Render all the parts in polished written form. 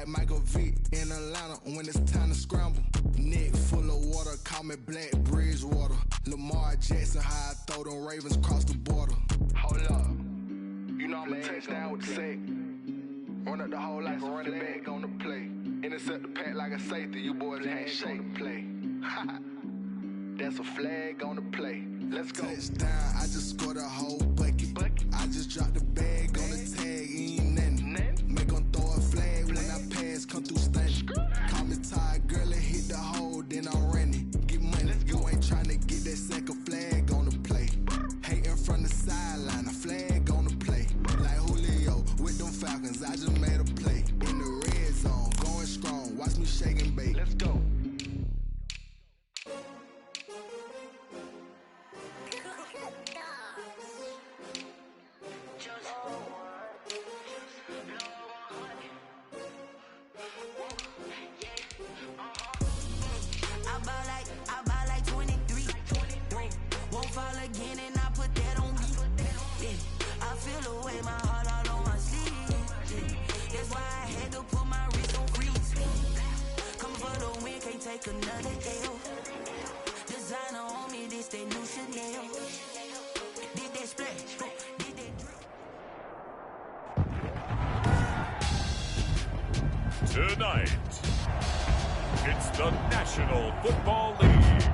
like Michael Vick in Atlanta when it's time to scramble. Neck full of water, call me Black Bridgewater. Lamar Jackson, how I throw them Ravens cross the border. Hold up, you know I'm a touchdown with the sack. Run up the hole like a running back on the play. Intercept the pack like a safety, you boys ain't shake the play. That's a flag on the play. Let's go. Touchdown, I just scored a whole bucket. I just dropped the bag on the tag, ain't nothing. Make them throw a flag when I pass, come through stunning. Call me tired, girl, and hit the hole, then I'm running. Get money, you ain't trying to get that second flag on the play. Hating from the sideline, a flag on the play. Like Julio with them Falcons, I just made a play. In the red zone, going strong, watch me shake and bake. Let's go. Another L. Designer on me, this they new Chanel. Did they splash? Did they drip? Tonight, it's the National Football League.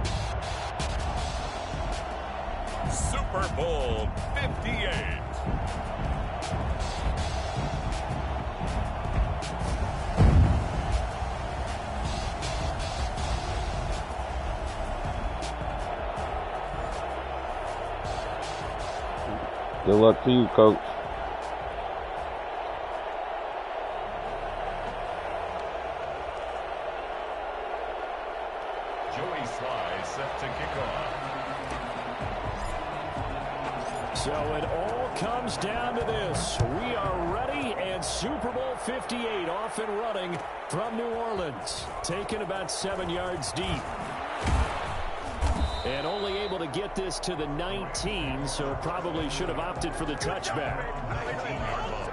Super Bowl 58. Good luck to you, Coach. Joey Sly set to kick off. So it all comes down to this. We are ready, and Super Bowl 58 off and running from New Orleans. Taken about 7 yards deep. And only able to get this to the 19, so probably should have opted for the touchback. 19-yard line.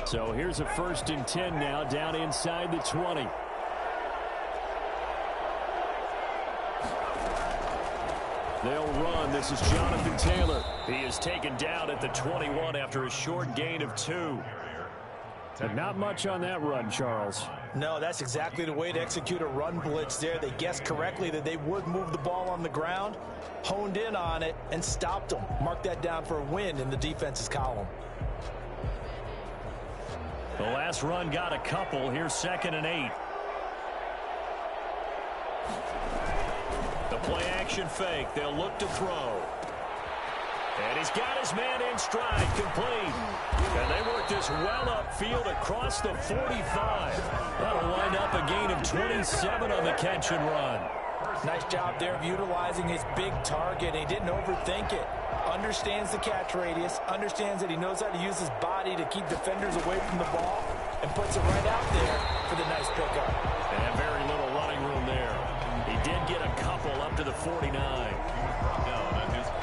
So here's a 1st and 10 now, down inside the 20. They'll run. This is Jonathan Taylor. He is taken down at the 21 after a short gain of 2. And not much on that run, Charles. No, that's exactly the way to execute a run blitz there. They guessed correctly that they would move the ball on the ground, honed in on it, and stopped them. Mark that down for a win in the defense's column. The last run got a couple. Here's 2nd and 8. The play action fake. They'll look to throw. And he's got his man in stride, complete. And they work this well upfield across the 45. That'll wind up a gain of 27 on the catch and run. Nice job there of utilizing his big target. He didn't overthink it. Understands the catch radius, understands that he knows how to use his body to keep defenders away from the ball, and puts it right out there for the nice pickup. And very little running room there. He did get a couple up to the 49.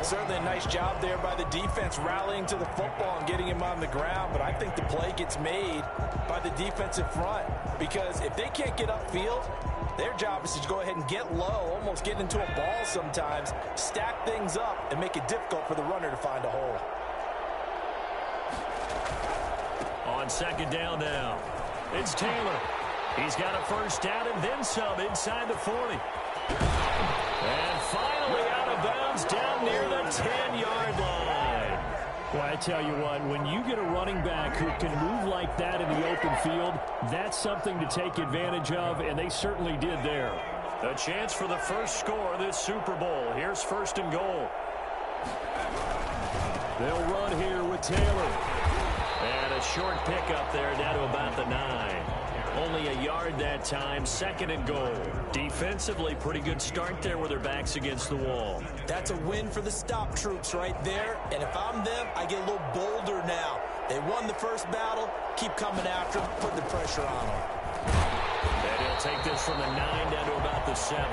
Certainly a nice job there by the defense rallying to the football and getting him on the ground, but I think the play gets made by the defensive front, because if they can't get upfield, their job is to go ahead and get low, almost get into a ball sometimes, stack things up, and make it difficult for the runner to find a hole. On 2nd down now, it's Taylor. He's got a first down and then some inside the 40. And finally out of bounds down near the 10-yard line. Well, I tell you what, when you get a running back who can move like that in the open field, that's something to take advantage of, and they certainly did there. A chance for the first score of this Super Bowl. Here's first and goal. They'll run here with Taylor. And a short pickup there down to about the 9. Only a yard that time, second and goal. Defensively, pretty good start there with their backs against the wall. That's a win for the stop troops right there. And if I'm them, I get a little bolder now. They won the first battle. Keep coming after them, put the pressure on them. And he'll take this from the 9 down to about the 7.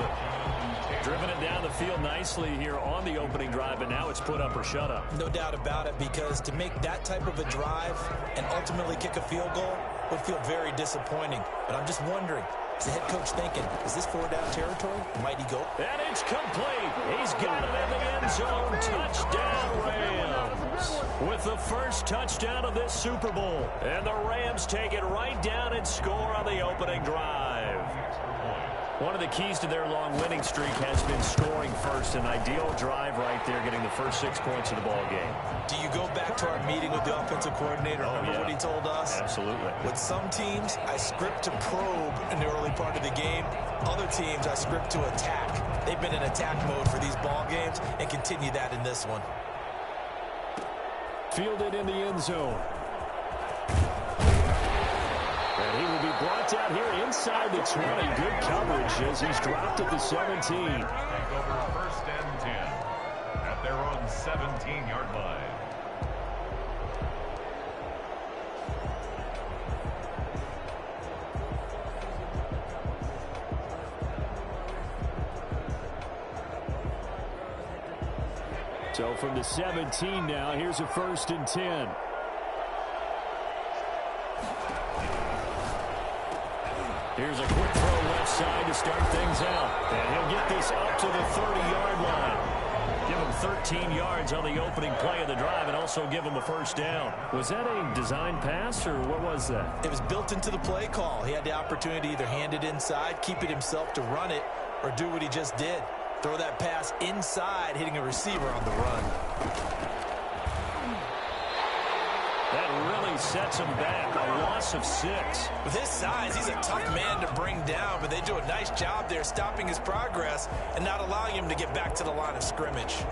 Driven it down the field nicely here on the opening drive, and now it's put up or shut up. No doubt about it, because to make that type of a drive and ultimately kick a field goal would feel very disappointing. But I'm just wondering, is the head coach thinking, is this 4-down territory? Might he go? And it's complete. He's got it in the end zone. Touchdown, Rams. With the first touchdown of this Super Bowl. And the Rams take it right down and score on the opening drive. One of the keys to their long winning streak has been scoring first. An ideal drive right there, getting the first 6 points of the ball game. Do you go back to our meeting with the offensive coordinator? Remember what he told us? Absolutely. With some teams, I script to probe in the early part of the game. Other teams, I script to attack. They've been in attack mode for these ball games and continue that in this one. Fielded in the end zone. And he will be brought down here inside the 20. Good coverage as he's dropped at the 17. Take over first and 10 at their own 17-yard line. So from the 17 now, here's a first and 10. Here's a quick throw left side to start things out. And he'll get this up to the 30-yard line. Give him 13 yards on the opening play of the drive and also give him a first down. Was that a design pass, or what was that? It was built into the play call. He had the opportunity to either hand it inside, keep it himself to run it, or do what he just did. Throw that pass inside, hitting a receiver on the run. That really sets him back. A loss of 6. With his size, he's a tough man to bring down, but they do a nice job there stopping his progress and not allowing him to get back to the line of scrimmage.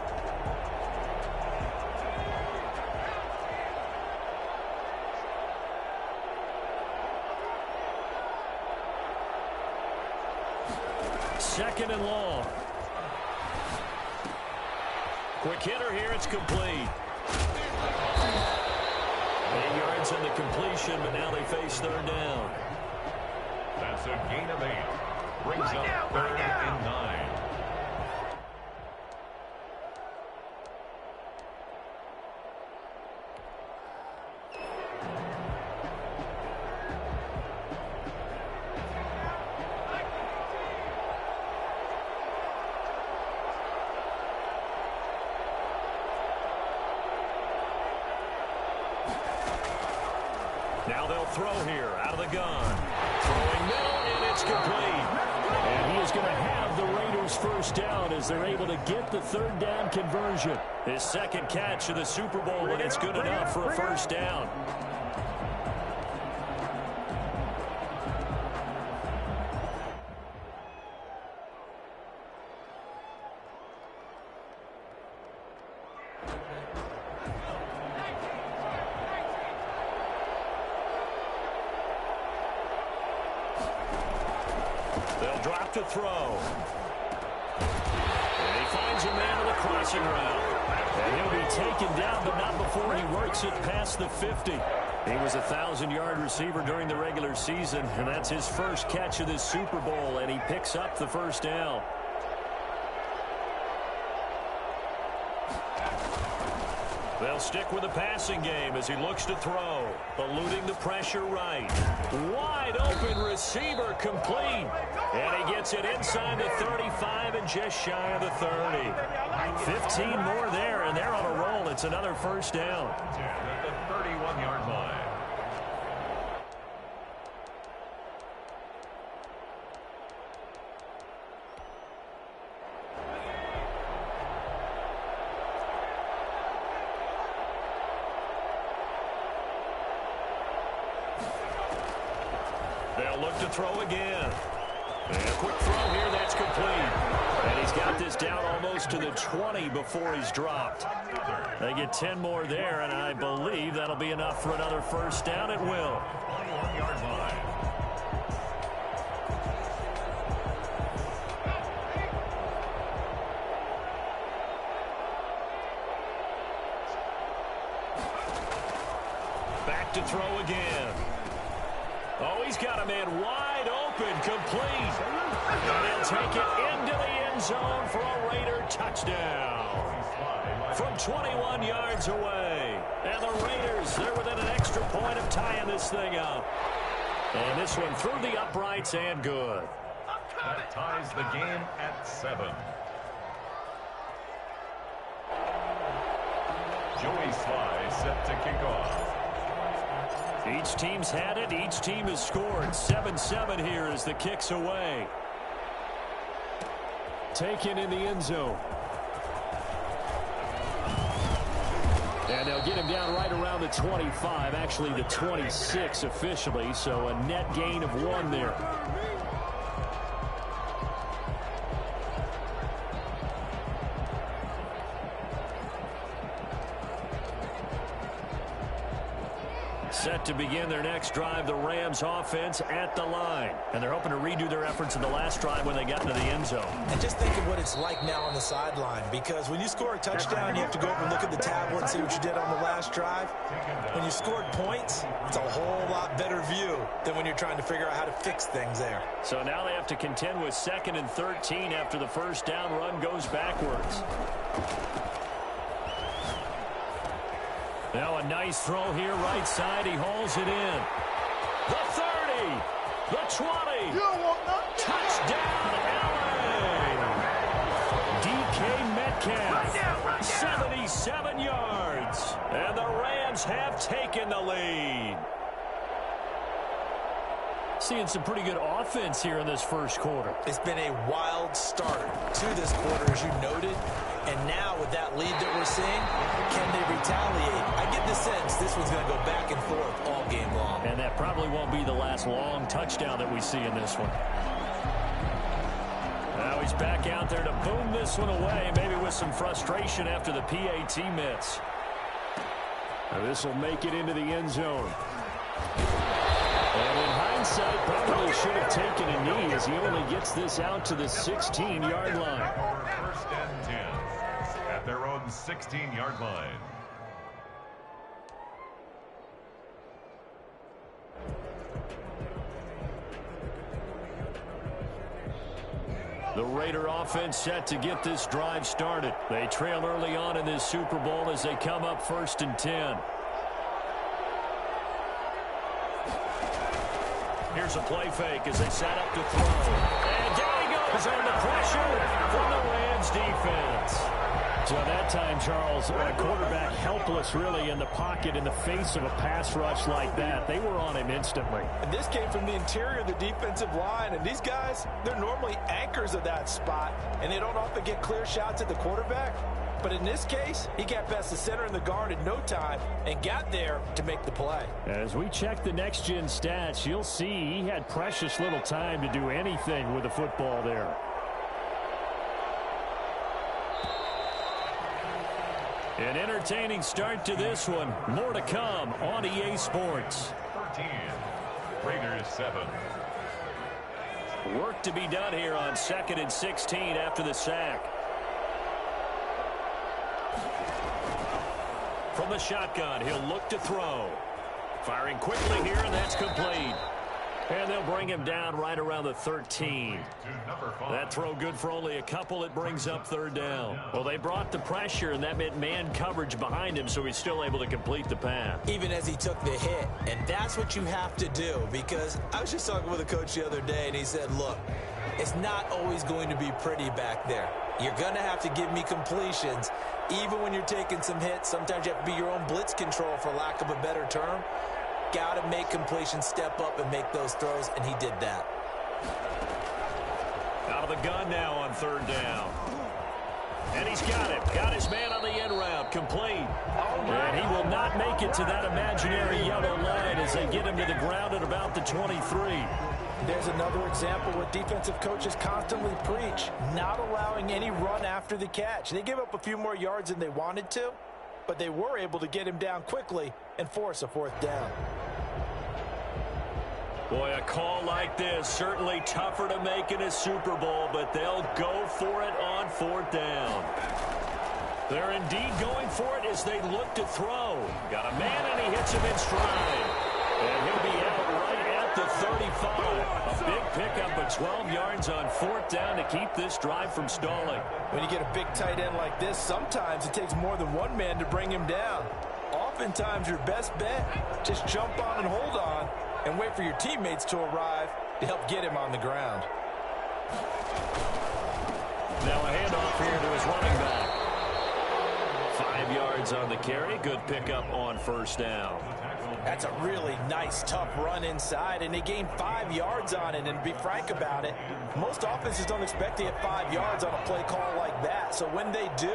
Second and long. Quick hitter here, it's complete. 8 yards on the completion, but now they face third down. That's a gain of 8. Brings up third and 9. Now they'll throw here out of the gun. Throwing middle, and it's complete. And he is going to have the Raiders first down as they're able to get the third down conversion. His second catch of the Super Bowl, and it's good enough for a first down. They'll drop to throw. And he finds a man on the crossing route. And he'll be taken down, but not before he works it past the 50. He was a 1,000-yard receiver during the regular season, and that's his first catch of this Super Bowl, and he picks up the first down. They'll stick with the passing game as he looks to throw. Eluding the pressure right. Wide open receiver complete. And he gets it inside the 35 and just shy of the 30. 15 more there, and they're on a roll. It's another first down. At the 31-yard line. look to throw again. And a quick throw here, that's complete. And he's got this down almost to the 20 before he's dropped. They get 10 more there, and I believe that'll be enough for another first down. It will. 21-yard line. Back to throw again. Oh, he's got a man wide open, complete. And he'll take it into the end zone for a Raider touchdown. From 21 yards away. And the Raiders, they're within an extra point of tying this thing up. And this one through the uprights and good. That ties the game at 7. Joey Sly set to kick off. Each team's had it. Each team has scored. 7-7 here as the kick's away. Taken in the end zone. And they'll get him down right around the 25, actually the 26 officially, so a net gain of 1 there. Set to begin their next drive, the Rams offense at the line. And they're hoping to redo their efforts in the last drive when they got into the end zone. And just think of what it's like now on the sideline, because when you score a touchdown, you have to go up and look at the tablet and see what you did on the last drive. When you scored points, it's a whole lot better view than when you're trying to figure out how to fix things there. So now they have to contend with 2nd and 13 after the first down run goes backwards. Now a nice throw here, right side. He hauls it in. The 30, the 20. Touchdown, LA. DK Metcalf, 77 yards. And the Rams have taken the lead. Seeing some pretty good offense here in this first quarter. It's been a wild start to this quarter, as you noted. And now with that lead that we're seeing, can they retaliate? I get the sense this one's going to go back and forth all game long. And that probably won't be the last long touchdown that we see in this one. Now he's back out there to boom this one away, maybe with some frustration after the PAT miss. This will make it into the end zone. And in hindsight, probably should have taken a knee as he only gets this out to the 16-yard line. First and 10 at their own 16-yard line. The Raider offense set to get this drive started. They trail early on in this Super Bowl as they come up 1st and 10. Here's a play fake as they set up to throw. And down he goes under pressure from the Rams defense. So that time, Charles, a quarterback helpless really in the pocket in the face of a pass rush like that. They were on him instantly. And this came from the interior of the defensive line. And these guys, they're normally anchors of that spot. And they don't often get clear shots at the quarterback. But in this case, he got past the center and the guard in no time and got there to make the play. As we check the next-gen stats, you'll see he had precious little time to do anything with the football there. An entertaining start to this one. More to come on EA Sports. 13, Raiders 7. Work to be done here on 2nd and 16 after the sack. From the shotgun, he'll look to throw. Firing quickly here, and that's complete. And they'll bring him down right around the 13. That throw good for only a couple. It brings up 3rd down. Well, they brought the pressure, and that meant man coverage behind him, so he's still able to complete the pass. Even as he took the hit. And that's what you have to do, because I was just talking with a coach the other day, and he said, look, it's not always going to be pretty back there. You're going to have to give me completions. Even when you're taking some hits, sometimes you have to be your own blitz control, for lack of a better term. Got to make completions, step up and make those throws, and he did that. Out of the gun now on 3rd down. And he's got it. Got his man on the end route. Complete. And he will not make it to that imaginary yellow line as they get him to the ground at about the 23. There's another example what defensive coaches constantly preach, not allowing any run after the catch. They gave up a few more yards than they wanted to, but they were able to get him down quickly and force a fourth down. Boy, a call like this, certainly tougher to make in a Super Bowl, but they'll go for it on fourth down. They're indeed going for it as they look to throw. Got a man, and he hits him in stride. And he'll be out right at the 35. A big pickup of 12 yards on fourth down to keep this drive from stalling. When you get a big tight end like this, sometimes it takes more than one man to bring him down. Oftentimes, your best bet, just jump on and hold on and wait for your teammates to arrive to help get him on the ground. Now a handoff here to his running back. 5 yards on the carry. Good pickup on first down. That's a really nice, tough run inside, and they gained 5 yards on it. And to be frank about it, most offenses don't expect to get 5 yards on a play call like that. So when they do,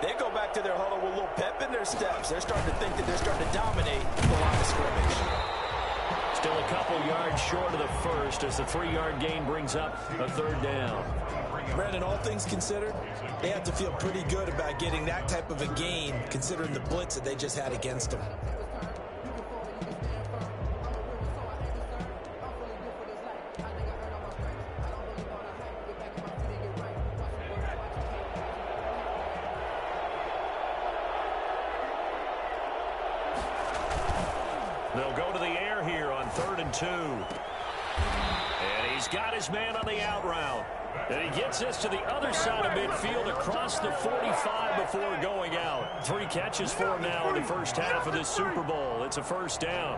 they go back to their huddle with a little pep in their steps. They're starting to think that they're starting to dominate the line of scrimmage. Still a couple yards short of the first as the 3-yard gain brings up a third down. Brandon, all things considered, they have to feel pretty good about getting that type of a gain considering the blitz that they just had against them. They'll go to the air here on 3rd and 2. And he's got his man on the out route. And he gets this to the other side of midfield across the 45 before going out. 3 catches for him now in the first half of this Super Bowl. It's a first down.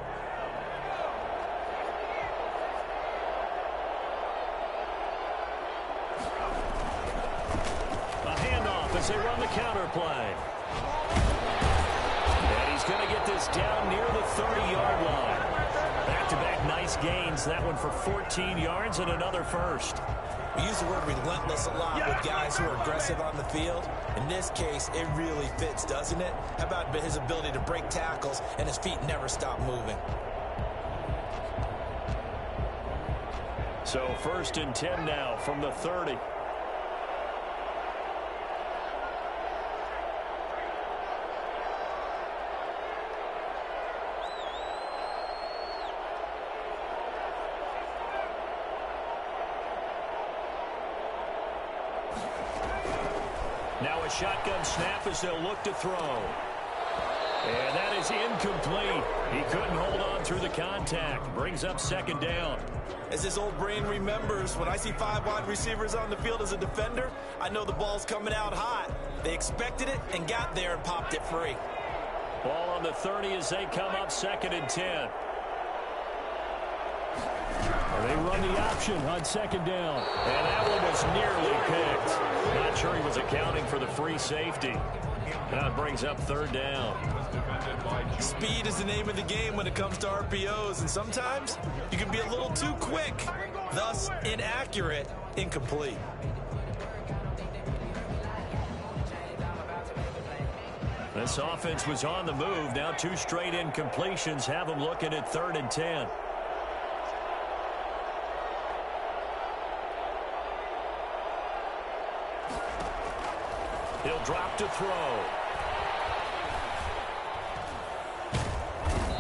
A handoff as they run the counter play. And he's going to get this down near the 30-yard line. Back-to-back nice gains. That one for 14 yards and another first. We use the word relentless a lot with guys who are aggressive on the field. In this case, it really fits, doesn't it? How about his ability to break tackles and his feet never stop moving? So 1st and 10 now from the 30. Now a shotgun snap as they'll look to throw. And that is incomplete. He couldn't hold on through the contact. Brings up 2nd down. As his old brain remembers, when I see 5 wide receivers on the field as a defender, I know the ball's coming out hot. They expected it and got there and popped it free. Ball on the 30 as they come up 2nd and 10. They run the option on 2nd down. And that one was nearly picked. Not sure he was accounting for the free safety. Now it brings up 3rd down. Speed is the name of the game when it comes to RPOs, and sometimes you can be a little too quick, thus inaccurate, incomplete. This offense was on the move. Now 2 straight incompletions have them looking at 3rd and 10. He'll drop to throw.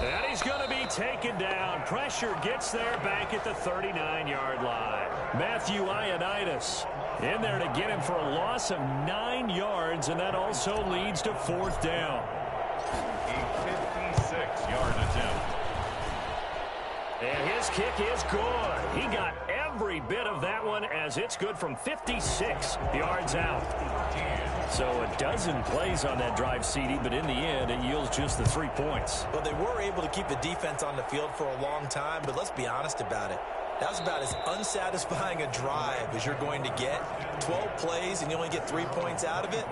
And he's going to be taken down. Pressure gets there back at the 39-yard line. Matthew Ioannidis in there to get him for a loss of 9 yards, and that also leads to 4th down. A 56-yard attempt. And his kick is good. He got every bit of that one as it's good from 56 yards out. So a dozen plays on that drive, CD, but in the end, it yields just the 3 points. Well, they were able to keep the defense on the field for a long time, but let's be honest about it. That was about as unsatisfying a drive as you're going to get. 12 plays and you only get 3 points out of it.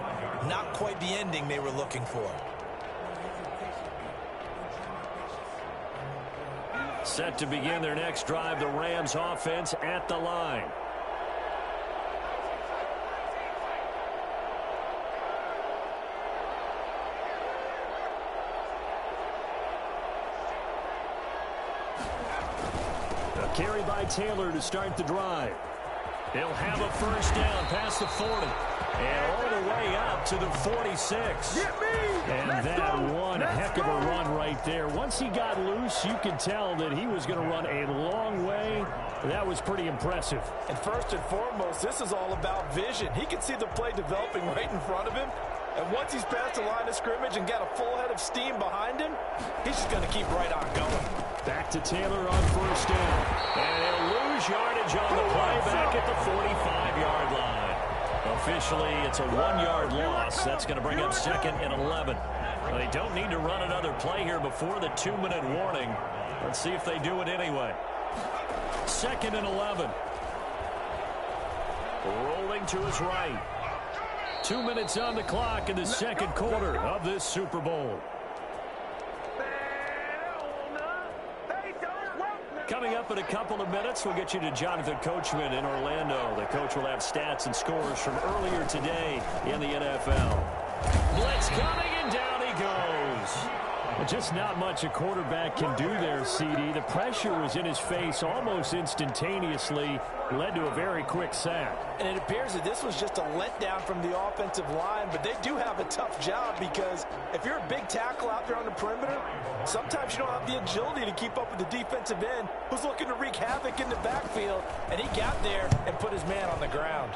Not quite the ending they were looking for. Set to begin their next drive, the Rams offense at the line. carry by Taylor to start the drive. He'll have a first down past the 40. And all the way up to the 46. And that one heck of a run right there. Once he got loose, you could tell that he was going to run a long way. That was pretty impressive. And first and foremost, this is all about vision. He can see the play developing right in front of him. And once he's past the line of scrimmage and got a full head of steam behind him, he's just going to keep right on going. Back to Taylor on first down. And he'll lose yardage on the play back at the 45-yard line. Officially, it's a 1-yard loss. That's going to bring up 2nd and 11. They don't need to run another play here before the 2-minute warning. Let's see if they do it anyway. 2nd and 11. Rolling to his right. 2 minutes on the clock in the second quarter of this Super Bowl. Coming up in a couple of minutes, we'll get you to Jonathan Coachman in Orlando. The coach will have stats and scores from earlier today in the NFL. Blitz coming, and down he goes. Just not much a quarterback can do there, CD. The pressure was in his face almost instantaneously, led to a very quick sack. And it appears that this was just a letdown from the offensive line, but they do have a tough job because if you're a big tackle out there on the perimeter, sometimes you don't have the agility to keep up with the defensive end who's looking to wreak havoc in the backfield, and he got there and put his man on the ground.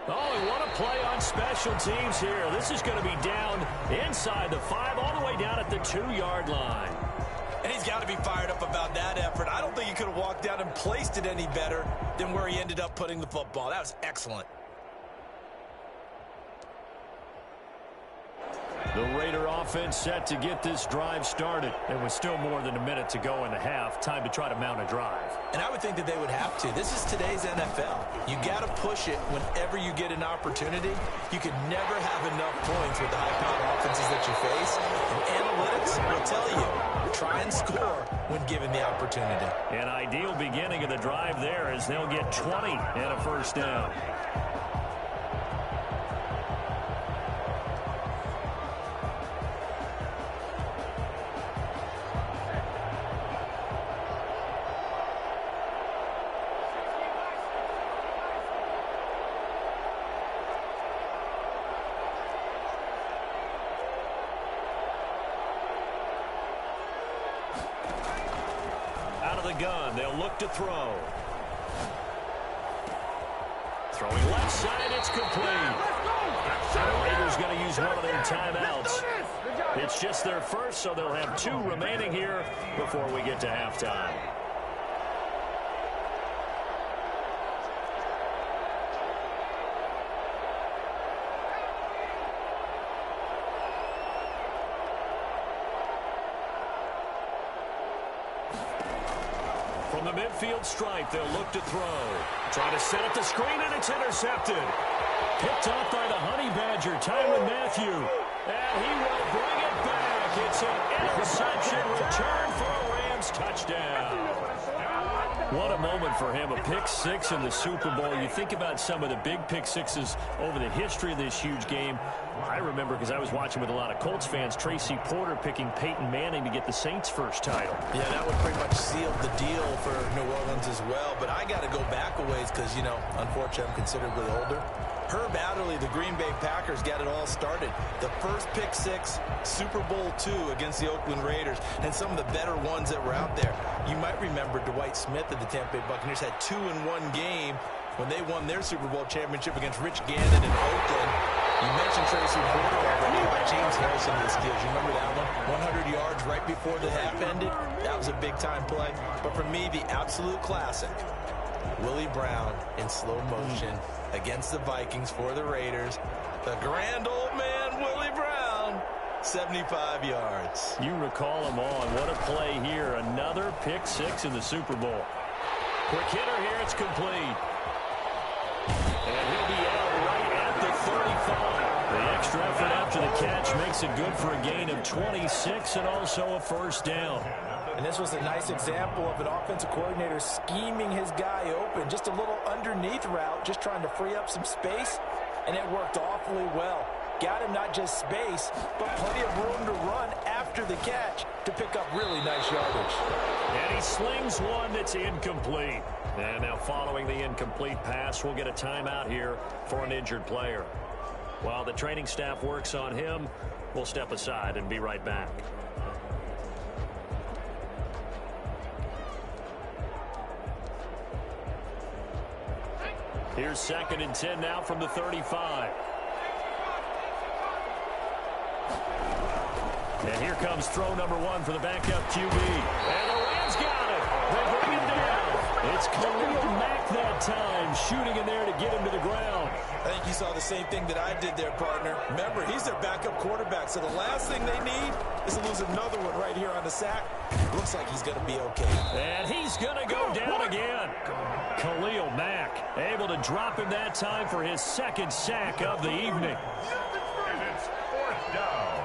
Oh, and what a play on special teams here. This is going to be down inside the 5, all the way down at the 2-yard line. And he's got to be fired up about that effort. I don't think he could have walked down and placed it any better than where he ended up putting the football. That was excellent. The Raider offense set to get this drive started. And with still more than a minute to go in the half, time to try to mount a drive. And I would think that they would have to. This is today's NFL. You got to push it whenever you get an opportunity. You could never have enough points with the high-powered offenses that you face. And analytics will tell you, try and score when given the opportunity. An ideal beginning of the drive there as they'll get 20 and a first down. Gun. They'll look to throw. Throwing left side, it's complete. The Raiders going to use one of their timeouts. It's just their first, so they'll have 2 remaining here before we get to halftime. From the midfield stripe, they'll look to throw. Trying to set up the screen, and it's intercepted. Picked off by the Honey Badger, Tyrann Mathieu. And he will bring it back. It's an interception return for a Rams touchdown. What a moment for him, a pick 6 in the Super Bowl. You think about some of the big pick 6s over the history of this huge game. I remember, because I was watching with a lot of Colts fans, Tracy Porter picking Peyton Manning to get the Saints' first title. Yeah, that would pretty much seal the deal for New Orleans as well. But I got to go back a ways because, you know, unfortunately I'm considerably older. Herb Adderley, the Green Bay Packers, got it all started. The first pick 6, Super Bowl II against the Oakland Raiders, and some of the better ones that were out there. You might remember Dwight Smith of the Tampa Bay Buccaneers had 2 in one game when they won their Super Bowl championship against Rich Gannon in Oakland. You mentioned Tracy Porter already about James Harrison of the Steelers. You remember that one? 100 yards right before the half ended. That was a big-time play. But for me, the absolute classic, Willie Brown in slow motion against the Vikings for the Raiders. The grand old man, Willie Brown, 75 yards. You recall them all, and what a play here. Another pick 6 in the Super Bowl. Quick hitter here, it's complete. And he'll be out right at the 35. The extra effort after the catch makes it good for a gain of 26 and also a first down. And this was a nice example of an offensive coordinator scheming his guy open. Just a little underneath route, just trying to free up some space, and it worked awfully well. Got him not just space, but plenty of room to run after after the catch to pick up really nice yardage. And he slings one that's incomplete. And now following the incomplete pass, we'll get a timeout here for an injured player. While the training staff works on him, we'll step aside and be right back. Here's 2nd and 10 now from the 35. And here comes throw number 1 for the backup QB. And the Rams got it. They bring him down. It's Khalil Mack that time, shooting in there to get him to the ground. I think you saw the same thing that I did there, partner. Remember, he's their backup quarterback, so the last thing they need is to lose another one right here on the sack. Looks like he's going to be okay. And he's going to go down again. Khalil Mack able to drop him that time for his 2nd sack of the evening. And it's 4th down.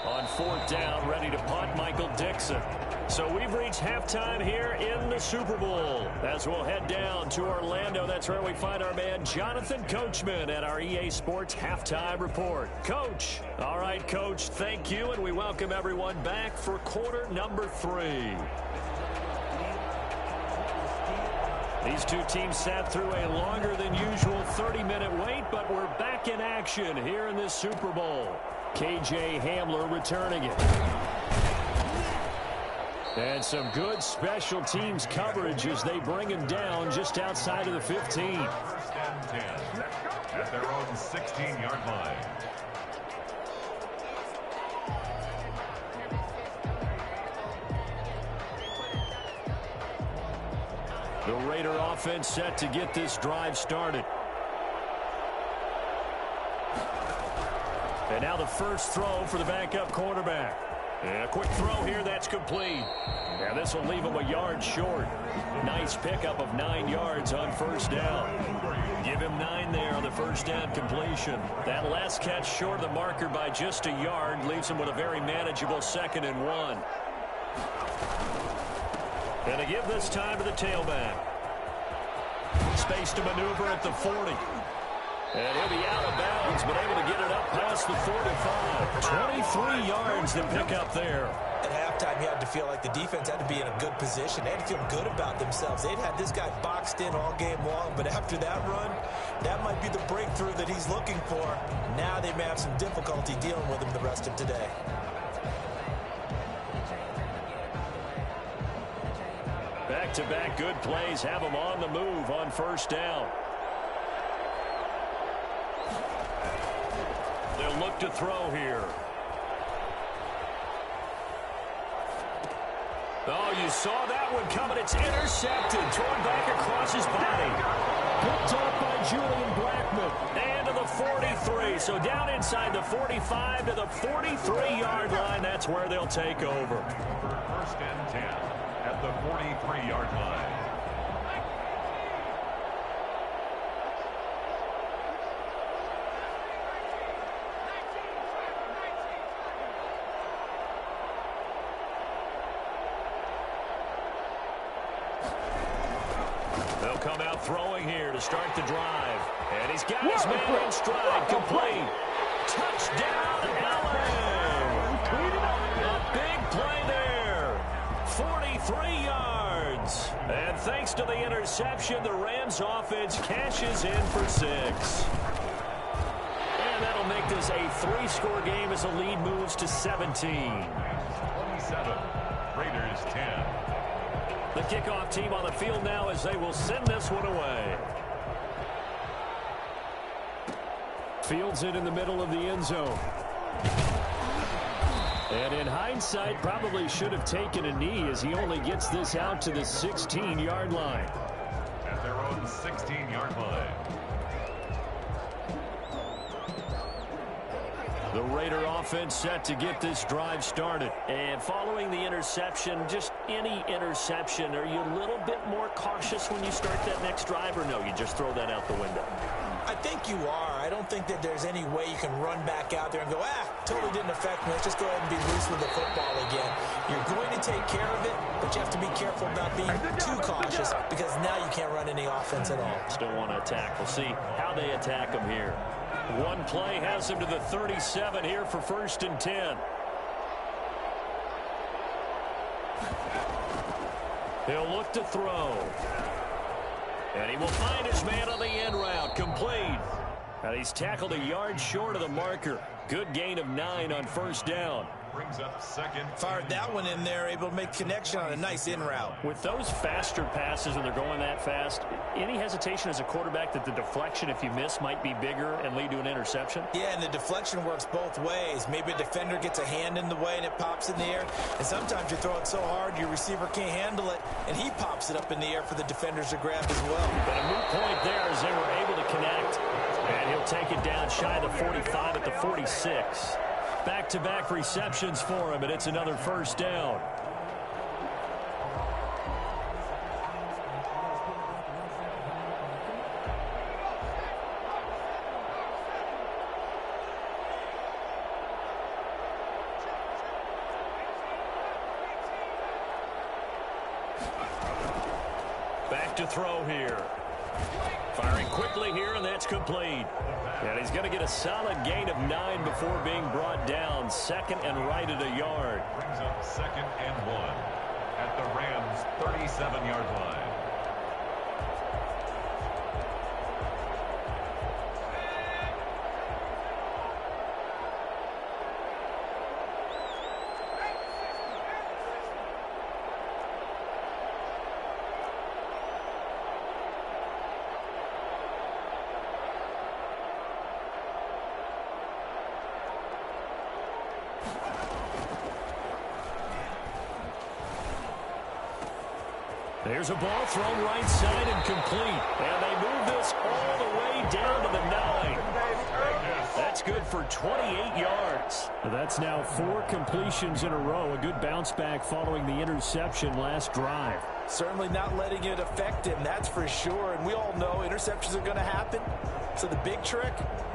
On 4th down, ready to punt, Michael Dixon. So we've reached halftime here in the Super Bowl. As we'll head down to Orlando, that's where we find our man Jonathan Coachman at our EA Sports Halftime Report. Coach. All right, Coach, thank you, and we welcome everyone back for quarter number 3. These two teams sat through a longer than usual 30-minute wait, but we're back in action here in this Super Bowl. KJ Hamler returning it. And some good special teams coverage as they bring him down just outside of the 15. 1st and 10 at their own 16-yard line. The Raider offense set to get this drive started. And now the first throw for the backup quarterback. And a quick throw here that's complete. And this will leave him a yard short. Nice pickup of 9 yards on 1st down. Give him 9 there on the 1st down completion. That last catch short of the marker by just a yard leaves him with a very manageable 2nd and 1. And to give this time to the tailback. Space to maneuver at the 40. And he'll be out of bounds, but able to get it up past the 45. 23 yards to pick up there. At halftime, you had to feel like the defense had to be in a good position. They had to feel good about themselves. They'd had this guy boxed in all game long, but after that run, that might be the breakthrough that he's looking for. Now they may have some difficulty dealing with him the rest of today. Back-to-back good plays have him on the move on 1st down. They'll look to throw here. Oh, you saw that one coming. It's intercepted. Thrown back across his body. Picked up by Julian Blackmon. And to the 43. So down inside the 45 to the 43-yard line. That's where they'll take over. For 1st and 10 at the 43-yard line. They'll come out throwing here to start the drive. And he's got his man in stride. Complete. Touchdown, Allen. A big play there. 43 yards. And thanks to the interception, the Rams offense cashes in for 6. And that'll make this a 3-score game as the lead moves to 17. 27, Raiders 10. The kickoff team on the field now as they will send this one away. Fields it in the middle of the end zone. And in hindsight, probably should have taken a knee as he only gets this out to the 16-yard line. At their own 16-yard line. The Raider offense set to get this drive started. And following the interception, just any interception, are you a little bit more cautious when you start that next drive, or no, you just throw that out the window? I think you are. I don't think that there's any way you can run back out there and go, totally didn't affect me. Let's just go ahead and be loose with the football again. You're going to take care of it, but you have to be careful about being too cautious because now you can't run any offense at all. Still want to attack. We'll see how they attack them here. One play has them to the 37 here for 1st and 10. He'll look to throw. And he will find his man on the end route. Complete. And he's tackled a yard short of the marker. Good gain of 9 on first down. Brings up second. Fired that one in there, able to make connection on a nice in route. With those faster passes when they're going that fast, any hesitation as a quarterback that the deflection, if you miss, might be bigger and lead to an interception? Yeah, and the deflection works both ways. Maybe a defender gets a hand in the way and it pops in the air. And sometimes you throw it so hard your receiver can't handle it, and he pops it up in the air for the defenders to grab as well. But a moot point there as they were able to connect. And he'll take it down shy of the 45 at the 46. Back-to-back receptions for him, and it's another first down. Back to throw here. Firing quickly here, and that's complete. And he's going to get a solid gain of 9 before being brought down. Second and right at a yard. Brings up second and 1 at the Rams' 37-yard line. There's a ball thrown right side and complete. And they move this all the way down to the 9. That's good for 28 yards. That's now 4 completions in a row. A good bounce back following the interception last drive. Certainly not letting it affect him, that's for sure. And we all know interceptions are going to happen. So the big trick,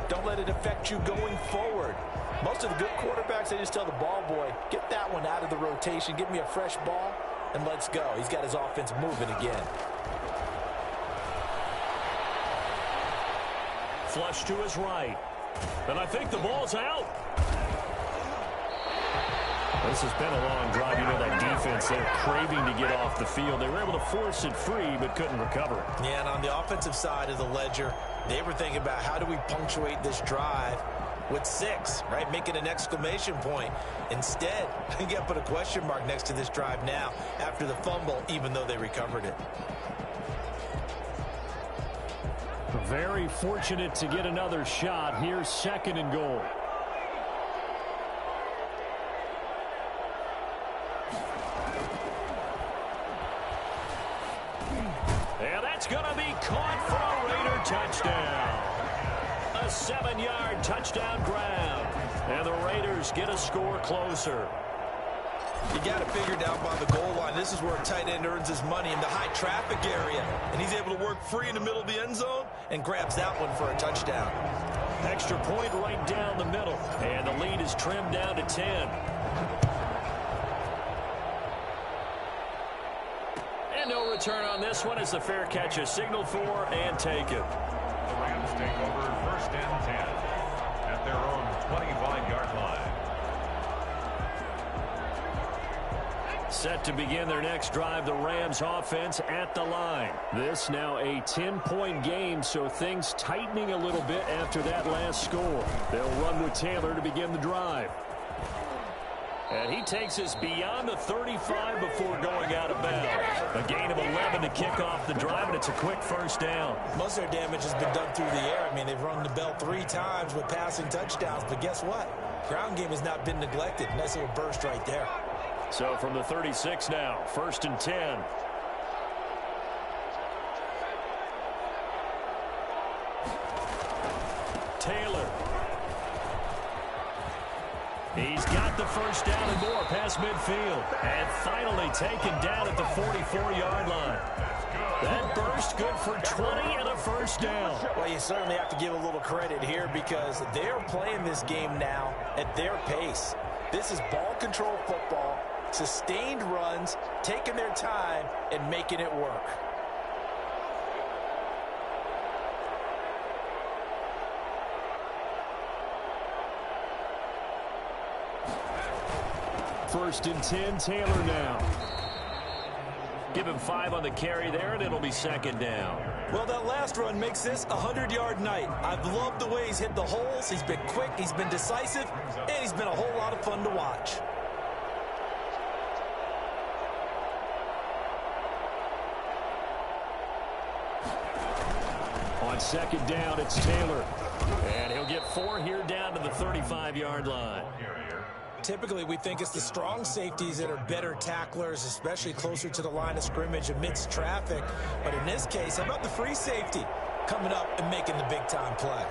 don't let it affect you going forward. Most of the good quarterbacks, they just tell the ball boy, get that one out of the rotation, give me a fresh ball, and let's go. He's got his offense moving again. Flush to his right. And I think the ball's out. This has been a long drive. You know that defense, they're craving to get off the field. They were able to force it free, but couldn't recover it. Yeah, and on the offensive side of the ledger, they were thinking about how do we punctuate this drive with 6, right? Making an exclamation point. Instead, you got to put a question mark next to this drive now after the fumble, even though they recovered it. Very fortunate to get another shot. Here's second and goal. And that's going to be caught for a Raider touchdown. A 7-yard touchdown grab. And the Raiders get a score closer. You got it figured out by the goal line. This is where a tight end earns his money in the high traffic area. And he's able to work free in the middle of the end zone and grabs that one for a touchdown. Extra point right down the middle. And the lead is trimmed down to 10. And no return on this one as the fair catch is signaled for and taken. The Rams take over first and 10 at their own 25-yard line. Set to begin their next drive, the Rams offense at the line. This now a 10-point game, so things tightening a little bit after that last score. They'll run with Taylor to begin the drive. And he takes us beyond the 35 before going out of bounds. A gain of 11 to kick off the drive, and it's a quick first down. Most of their damage has been done through the air. I mean, they've rung the bell 3 times with passing touchdowns, but guess what? Ground game has not been neglected. Nice little burst right there. So from the 36 now, first and 10. Taylor. He's got the first down and more past midfield. And finally taken down at the 44-yard line. That burst good for 20 and a first down. Well, you certainly have to give a little credit here because they're playing this game now at their pace. This is ball control football. Sustained runs, taking their time, and making it work. First and 10, Taylor now. Give him 5 on the carry there, and it'll be second down. Well, that last run makes this a 100-yard night. I've loved the way he's hit the holes. He's been quick, he's been decisive, and he's been a whole lot of fun to watch. On second down, it's Taylor. And he'll get 4 here down to the 35-yard line. Typically, we think it's the strong safeties that are better tacklers, especially closer to the line of scrimmage amidst traffic. But in this case, how about the free safety coming up and making the big-time play?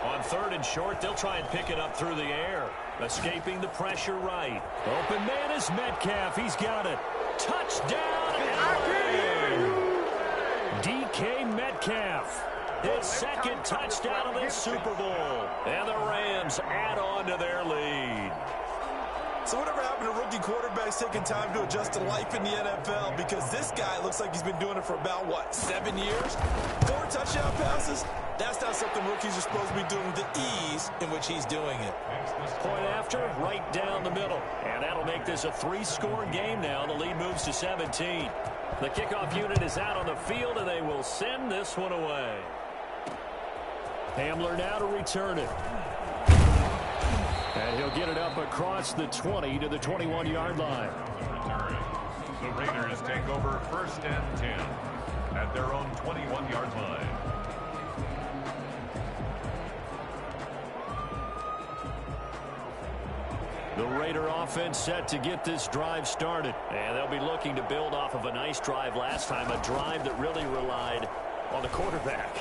On 3rd and short, they'll try and pick it up through the air. Escaping the pressure right. Open man is Metcalf. He's got it. Touchdown, LA! DK Metcalf. His second touchdown of the Super Bowl. And the Rams add on to their lead. So whatever happened to rookie quarterbacks taking time to adjust to life in the NFL? Because this guy looks like he's been doing it for about, 7 years? 4 touchdown passes? That's not something rookies are supposed to be doing with the ease in which he's doing it. Point after, right down the middle. And that'll make this a 3-score game now. The lead moves to 17. The kickoff unit is out on the field, and they will send this one away. Hamler now to return it. And he'll get it up across the 20 to the 21-yard line. The Raiders take over 1st and 10 at their own 21-yard line. The Raider offense set to get this drive started. And they'll be looking to build off of a nice drive last time, a drive that really relied on the quarterback.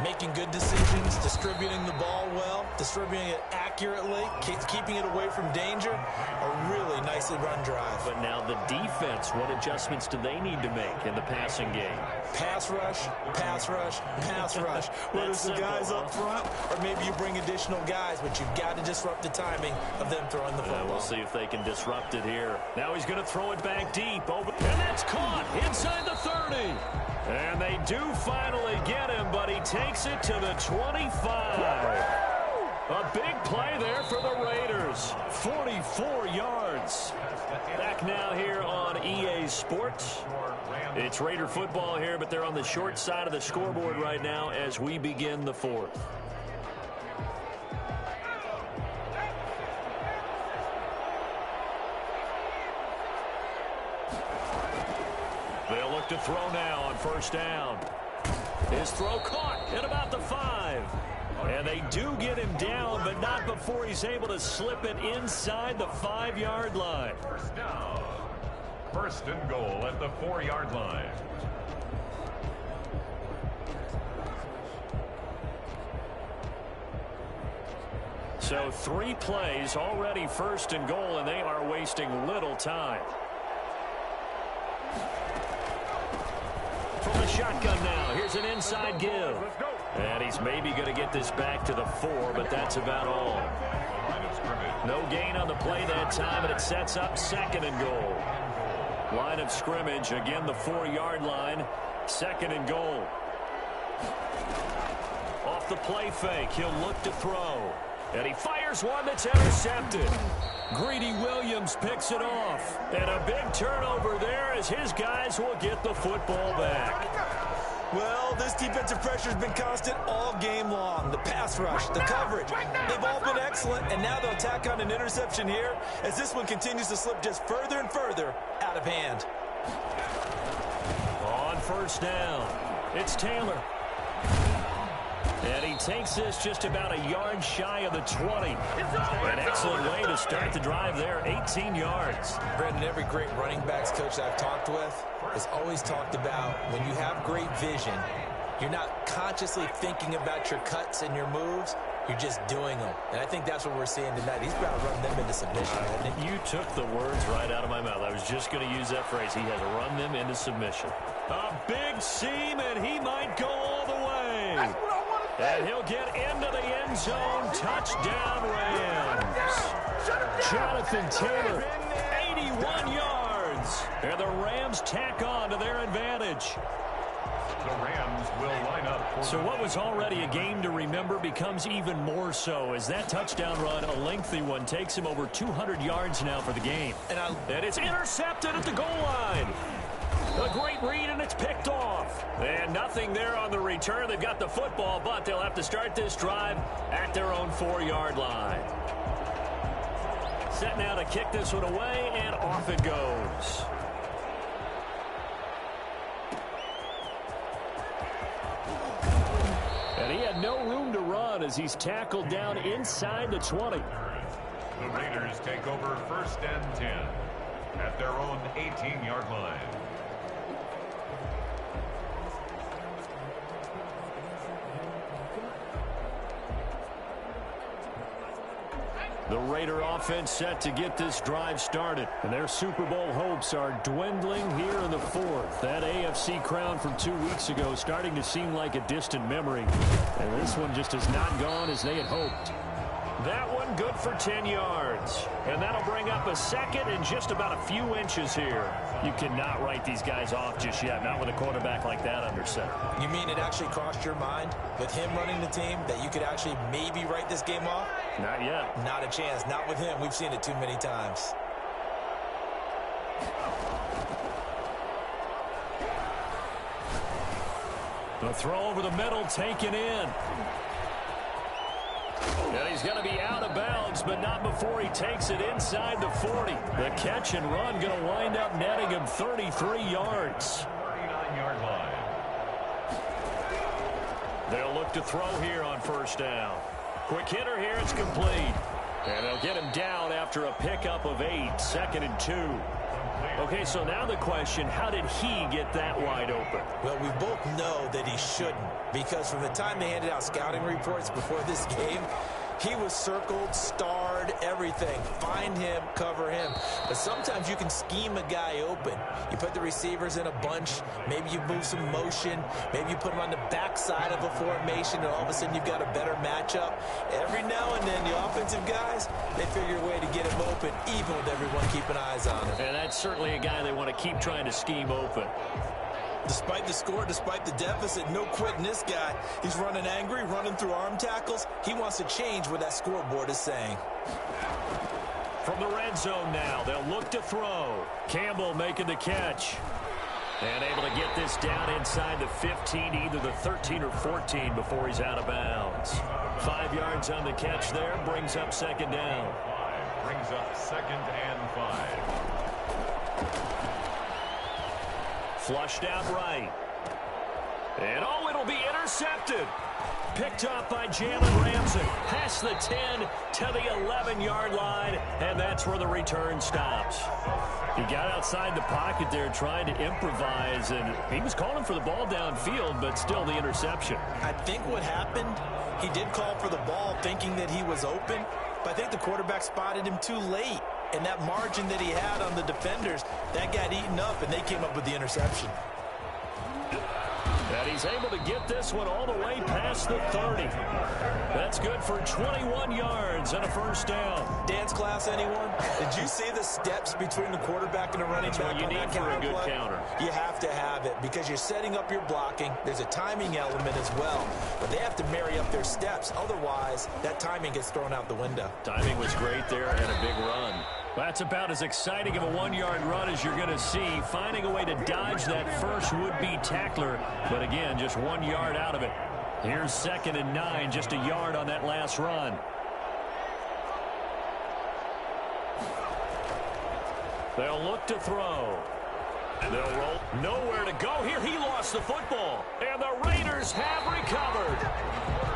Making good decisions, distributing the ball well, distributing it accurately, keeping it away from danger. A really nicely run drive. But now the defense, what adjustments do they need to make in the passing game? Pass rush, pass rush, pass rush. Whether it's the guys up front or maybe you bring additional guys, but you've got to disrupt the timing of them throwing the football. We'll see if they can disrupt it here. Now he's going to throw it back deep. And that's caught inside the 30. And they do finally get him, but he takes it to the 25. A big play there for the Raiders. 44 yards. Back now here on EA Sports. It's Raider football here, but they're on the short side of the scoreboard right now as we begin the 4th. They'll look to throw now on 1st down. His throw caught at about the 5. And they do get him down, but not before he's able to slip it inside the 5-yard line. 1st down. 1st and goal at the 4-yard line. So 3 plays already 1st and goal, and they are wasting little time. From the shotgun now, here's an inside give. And he's maybe going to get this back to the 4, but that's about all. No gain on the play that time, and it sets up 2nd and goal. Line of scrimmage, again the 4-yard line, 2nd and goal. Off the play fake, he'll look to throw. And he fires one that's intercepted. Greedy Williams picks it off. And a big turnover there as his guys will get the football back. Well, this defensive pressure has been constant all game long. The pass rush, the coverage, they've all been excellent, and now they'll tack on an interception here as this one continues to slip just further and further out of hand. On 1st down, it's Taylor. And he takes this just about a yard shy of the 20. An excellent way to start the drive there, 18 yards. Brendan, every great running backs coach I've talked with has always talked about when you have great vision, you're not consciously thinking about your cuts and your moves, you're just doing them. And I think that's what we're seeing tonight. He's about to run them into submission, hasn't he? You took the words right out of my mouth. I was just going to use that phrase. He has run them into submission. A big seam, and he might go all the way. And he'll get into the end zone. Touchdown, Rams. Jonathan Taylor, 81 yards. And the Rams tack on to their advantage. The Rams will line up. So what was already a game to remember becomes even more so as that touchdown run, a lengthy one, takes him over 200 yards now for the game. And it's intercepted at the goal line. A great read, and it's picked off. And nothing there on the return. They've got the football, but they'll have to start this drive at their own 4-yard line. Set now to kick this one away, and off it goes. And he had no room to run as he's tackled down inside the 20. The Raiders take over 1st and 10 at their own 18-yard line. The Raider offense set to get this drive started. And their Super Bowl hopes are dwindling here in the 4th. That AFC crown from 2 weeks ago starting to seem like a distant memory. And this one just has not gone as they had hoped. That one good for 10 yards. And that'll bring up a second and just about a few inches here. You cannot write these guys off just yet, not with a quarterback like that under center. You mean it actually crossed your mind with him running the team that you could actually maybe write this game off? Not yet. Not a chance. Not with him. We've seen it too many times. The throw over the middle taken in. And he's going to be out of bounds, but not before he takes it inside the 40. The catch and run going to wind up netting him 33 yards. 39-yard line. They'll look to throw here on 1st down. Quick hitter here, it's complete. And they'll get him down after a pickup of 8, 2nd and 2. Okay, so now the question, how did he get that wide open? Well, we both know that he shouldn't, because from the time they handed out scouting reports before this game, he was circled, starred, everything. Find him, cover him. But sometimes you can scheme a guy open. You put the receivers in a bunch. Maybe you move some motion. Maybe you put them on the backside of a formation, and all of a sudden you've got a better matchup. Every now and then, the offensive guys, they figure a way to get him open, even with everyone keeping eyes on him. And that's certainly a guy they want to keep trying to scheme open. Despite the score, despite the deficit, no quitting this guy. He's running angry, running through arm tackles. He wants to change what that scoreboard is saying. From the red zone now, they'll look to throw. Campbell making the catch. And able to get this down inside the 15, either the 13 or 14 before he's out of bounds. 5 yards on the catch there, brings up 2nd down. Brings up 2nd and 5. Flushed out right. And oh, it'll be intercepted. Picked off by Jalen Ramsey. Past the 10 to the 11-yard line, and that's where the return stops. He got outside the pocket there trying to improvise, and he was calling for the ball downfield, but still the interception. I think what happened, he did call for the ball thinking that he was open, but I think the quarterback spotted him too late. And that margin that he had on the defenders, that got eaten up, and they came up with the interception. And he's able to get this one all the way past the 30. That's good for 21 yards and a 1st down. Dance class, anyone? Did you see the steps between the quarterback and the running back on that counter play? That's what you need for a good counter. You have to have it because you're setting up your blocking. There's a timing element as well. But they have to marry up their steps. Otherwise, that timing gets thrown out the window. Timing was great there and a big run. That's about as exciting of a 1-yard run as you're going to see. Finding a way to dodge that first would-be tackler. But again, just 1 yard out of it. Here's 2nd and 9, just a yard on that last run. They'll look to throw. They'll roll. Nowhere to go here. He lost the football. And the Raiders have recovered.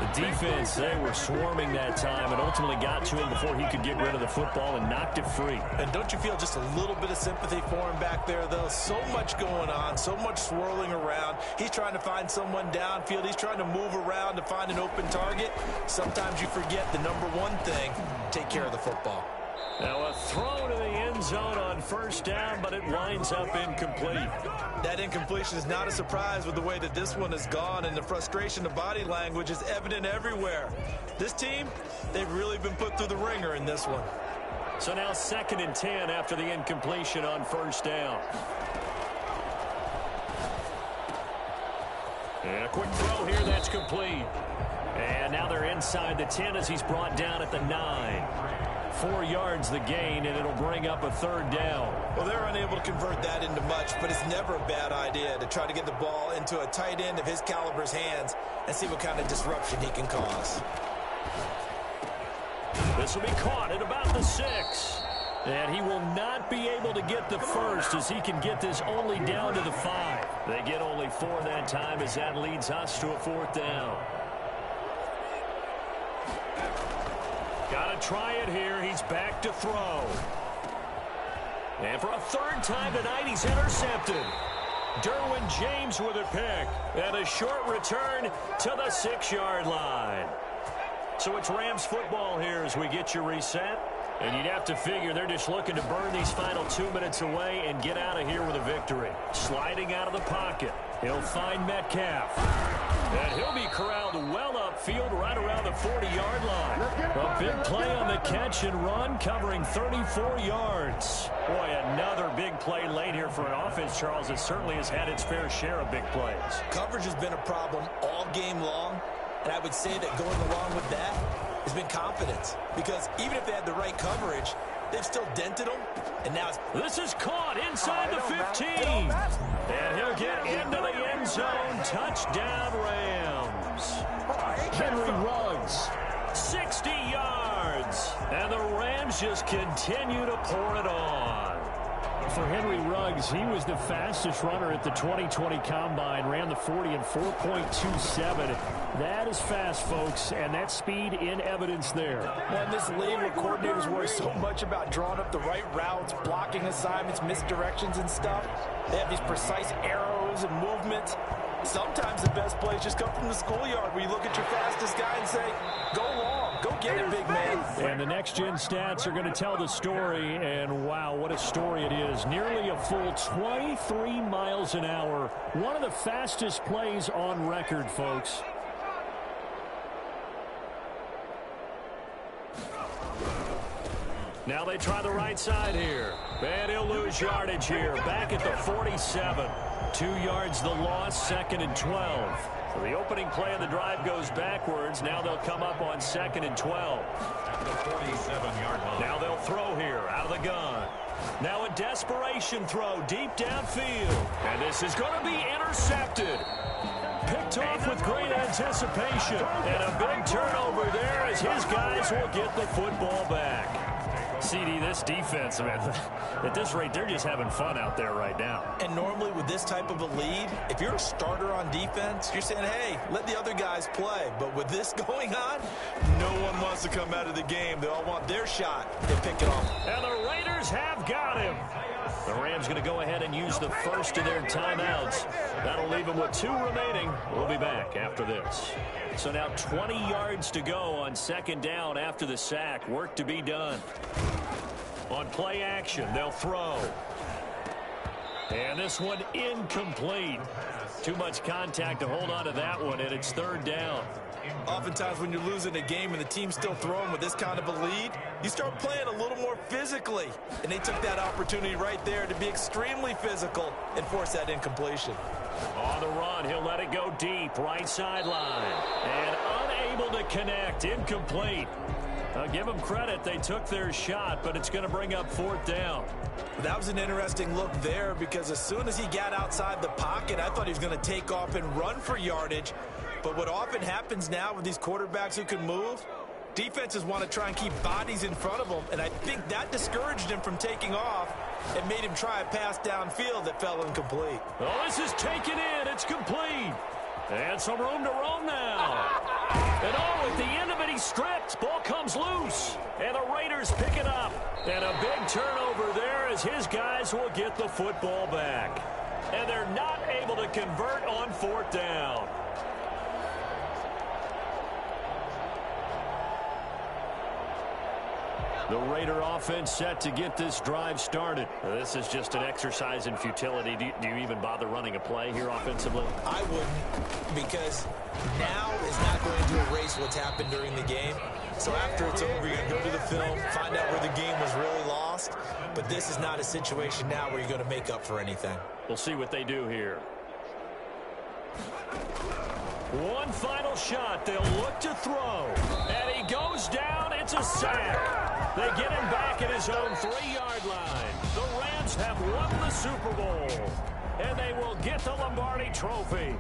The defense, they were swarming that time and ultimately got to him before he could get rid of the football and knocked it free. And don't you feel just a little bit of sympathy for him back there, though? So much going on, so much swirling around. He's trying to find someone downfield. He's trying to move around to find an open target. Sometimes you forget the number one thing, take care of the football. Now a throw to the end zone on 1st down, but it winds up incomplete. That incompletion is not a surprise with the way that this one has gone, and the frustration of body language is evident everywhere. This team, they've really been put through the ringer in this one. So now 2nd and 10 after the incompletion on 1st down. And a quick throw here, that's complete. And now they're inside the 10 as he's brought down at the 9. 4 yards the gain, and it'll bring up a third down. Well, they're unable to convert that into much, but it's never a bad idea to try to get the ball into a tight end of his caliber's hands and see what kind of disruption he can cause. This will be caught at about the 6. And he will not be able to get the first as he can get this only down to the 5. They get only 4 that time as that leads us to a 4th down. Got to try it here. He's back to throw. And for a 3rd time tonight, he's intercepted. Derwin James with a pick. And a short return to the 6-yard line. So it's Rams football here as we get you reset. And you'd have to figure they're just looking to burn these final 2 minutes away and get out of here with a victory. Sliding out of the pocket. He'll find Metcalf. And he'll be corralled well upfield right around the 40-yard line. A big play on the catch and run, covering 34 yards. Boy, another big play late here for an offense, Charles, that certainly has had its fair share of big plays. Coverage has been a problem all game long, and I would say that going along with that has been confidence. Because even if they had the right coverage, they've still dented them, and now this is caught inside the 15. And he'll get into the end zone. Touchdown, Rams. Henry Ruggs, 60 yards. And the Rams just continue to pour it on. For Henry Ruggs, he was the fastest runner at the 2020 Combine. Ran the 40 in 4.27. That is fast, folks, and that speed in evidence there. Well, in this league where coordinators worry so much about drawing up the right routes, blocking assignments, misdirections and stuff, they have these precise arrows and movements. Sometimes the best plays just come from the schoolyard where you look at your fastest guy and say, go long, go get it, big man. And the next-gen stats are going to tell the story, and wow, what a story it is. Nearly a full 23 miles an hour. One of the fastest plays on record, folks. Now they try the right side here. And he'll lose yardage here. Back at the 47. 2 yards the loss, 2nd and 12. So the opening play of the drive goes backwards. Now they'll come up on 2nd and 12. At the 47-yard line. Now they'll throw here out of the gun. Now a desperation throw deep downfield. And this is going to be intercepted. Picked off with great anticipation. And a big turnover there as his guys will get the football back. CD, this defense, man, at this rate, they're just having fun out there right now. And normally with this type of a lead, if you're a starter on defense, you're saying, hey, let the other guys play. But with this going on, no one wants to come out of the game. They all want their shot. They pick it off. And the Raiders have got him. The Rams going to go ahead and use the first of their timeouts. That'll leave them with 2 remaining. We'll be back after this. So now 20 yards to go on 2nd down after the sack. Work to be done. On play action, they'll throw. And this one incomplete. Too much contact to hold on to that one, and it's 3rd down. Oftentimes when you're losing a game and the team's still throwing with this kind of a lead, you start playing a little more physically. And they took that opportunity right there to be extremely physical and force that incompletion. On the run, he'll let it go deep, right sideline. And unable to connect, incomplete. Give them credit, they took their shot, but it's going to bring up 4th down. That was an interesting look there because as soon as he got outside the pocket, I thought he was going to take off and run for yardage. But what often happens now with these quarterbacks who can move, defenses want to try and keep bodies in front of them, and I think that discouraged him from taking off and made him try a pass downfield that fell incomplete. Oh, this is taken in. It's complete. And some room to roam now. And oh, at the end of it, he stripped. Ball comes loose. And the Raiders pick it up. And a big turnover there as his guys will get the football back. And they're not able to convert on 4th down. The Raider offense set to get this drive started. This is just an exercise in futility. Do you even bother running a play here offensively? I wouldn't, because now is not going to erase what's happened during the game. So after it's over, you're going to go to the film, find out where the game was really lost. But this is not a situation now where you're going to make up for anything. We'll see what they do here. One final shot. They'll look to throw. And he goes down. It's a sack. They get him back at his own 3-yard line. The Rams have won the Super Bowl. And they will get the Lombardi Trophy.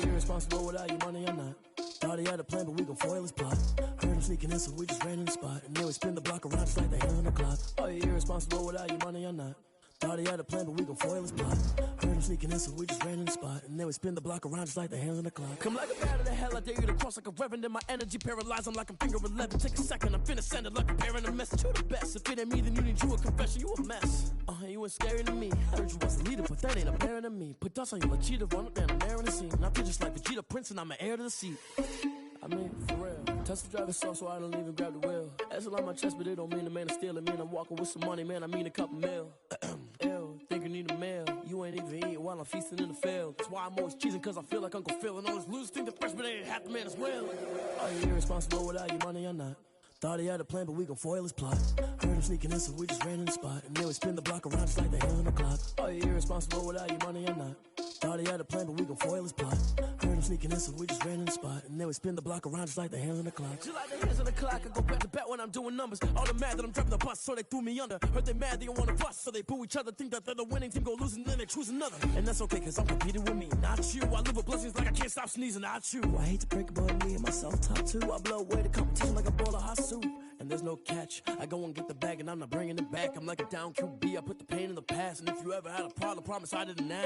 Irresponsible without your money or not. Thought he had a plan, but we gon' foil his plot. Heard him sneaking in, so we just ran in the spot. And then we spin the block around just like the hand on the clock. Are you irresponsible without your money or not? Thought he had a plan, but we gon' foil his plot. Heard him sneaking in, so we just ran in the spot. And then we spin the block around just like the hands on the clock. Come like a bat of the hell, I dare you to cross like a reverend. And my energy paralyzed, I'm like I'm finger 11. Take a second, I'm finna send it like a bearing a message. You the best, if it ain't me, then you need you a confession. You a mess, you ain't scary to me. I heard you was a leader, but that ain't a parent of me. Put dust on you like cheetah, run up down the air in the scene. I feel just like Vegeta Prince, and I'm an heir to the seat. I mean, for real. Tesla driving soft, so I don't even grab the wheel. That's on my chest, but it don't mean the man is stealing. Mean I'm walking with some money, man, I mean a couple mil. Ew, think you need a meal. You ain't even eating while I'm feasting in the field. That's why I'm always cheesing, cause I feel like Uncle Phil. And all those losers think the freshman ain't half the man as well. Are you irresponsible without your money or not? Thought he had a plan, but we gon' foil his plot. Heard him sneaking in, so we just ran in the spot. And then we spin the block around just like the hands on the clock. Are you irresponsible without your money or not? Thought he had a plan, but we gon' foil his plot. Heard him sneaking in, so we just ran in the spot. And then we spin the block around just like the hands on the clock. Just like the hands on the clock, I go back to back when I'm doing numbers. All the mad that I'm driving the bus, so they threw me under. Heard they mad, they don't wanna bust, so they boo each other. Think that they're the winning team, go losing, then they choose another. And that's okay, cause I'm competing with me, not you. I live with blessings like I can't stop sneezing, not you. I hate to break it, but me and myself top two. I blow away the competition like a bowl of hot soup. And there's no catch. I go and get the bag and I'm not bringing it back. I'm like a down QB, I put the pain in the past. And if you ever had a problem, promise I didn't ask.